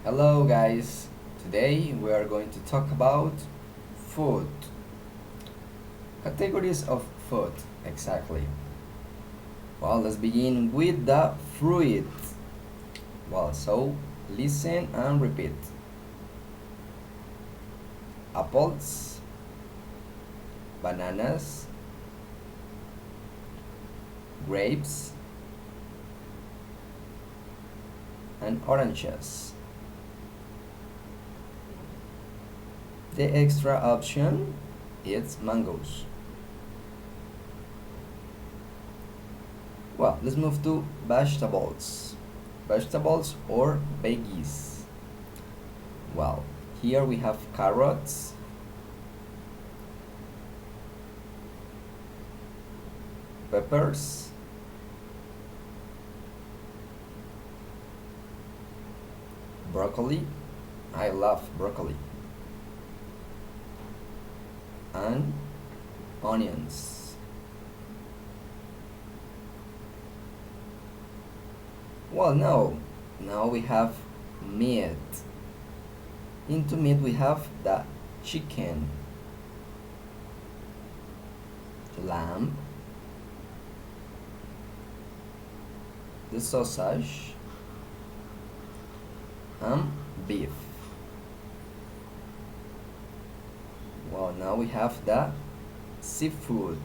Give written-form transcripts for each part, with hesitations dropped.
Hello guys, today we are going to talk about food. Categories of food, exactly. Well, let's begin with the fruit. So listen and repeat. Apples, bananas, grapes, and oranges. The extra option is mangoes. Well, let's move to vegetables. Vegetables or veggies. Well, here we have carrots, peppers, broccoli. I love broccoli. And onions. Well, now we have meat. Into meat we have the chicken, lamb, the sausage, and beef. Well, now we have the seafood.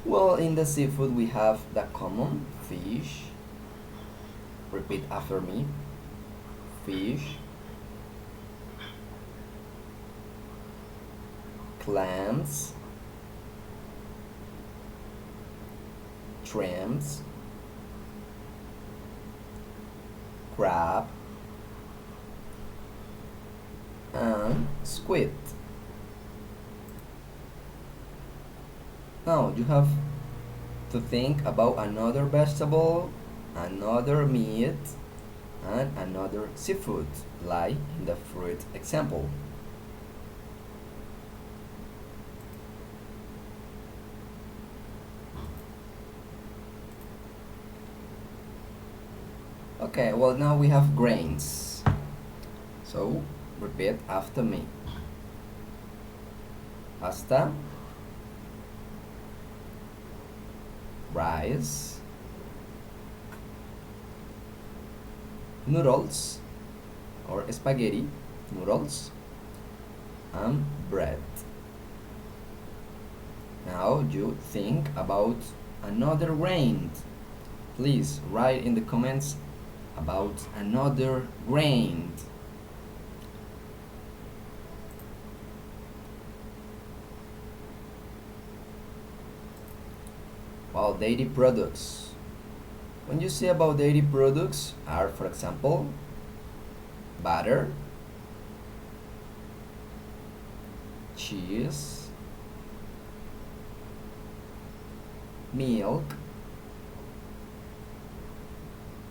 Well, in the seafood we have the common fish. Repeat after me. Fish, clams, shrimps, crab, and squid. Now you have to think about another vegetable, another meat, and another seafood, like in the fruit example. Okay, well, now we have grains. So repeat after me. Pasta, rice, noodles or spaghetti noodles, and bread. Now you think about another grain. Please write in the comments about another grain. Well, dairy products. When you say about dairy products are, for example, butter, cheese, milk,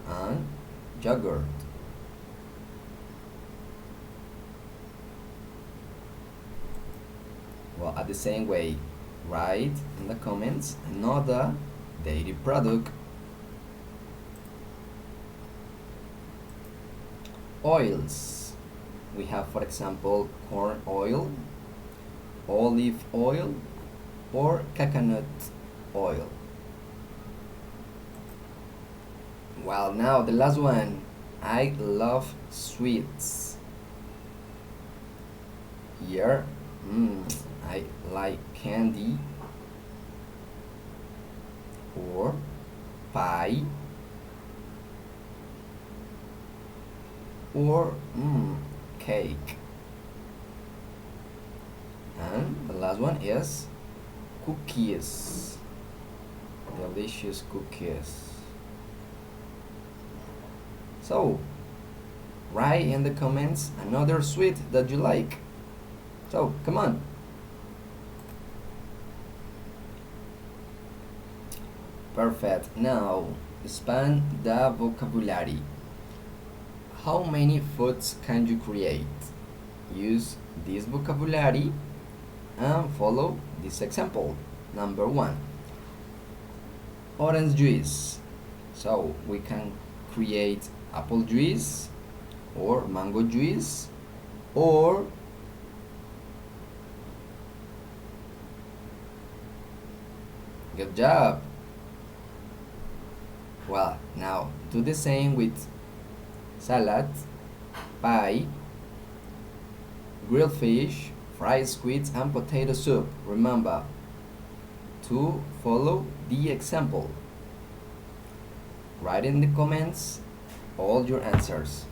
and yogurt. Well, at the same way, write in the comments another dairy product. Oils. We have, for example, corn oil, olive oil, or coconut oil. Well, now the last one. I love sweets. Here, I like candy or pie or cake. And the last one is cookies. Delicious cookies. So, write in the comments another sweet that you like. So, come on. Perfect. Now, expand the vocabulary. How many foods can you create? Use this vocabulary and follow this example. Number 1. Orange juice. So we can create apple juice, or mango juice, or good job. Well, now do the same with salad, pie, grilled fish, fried squids, and potato soup. Remember to follow the example. Write in the comments all your answers.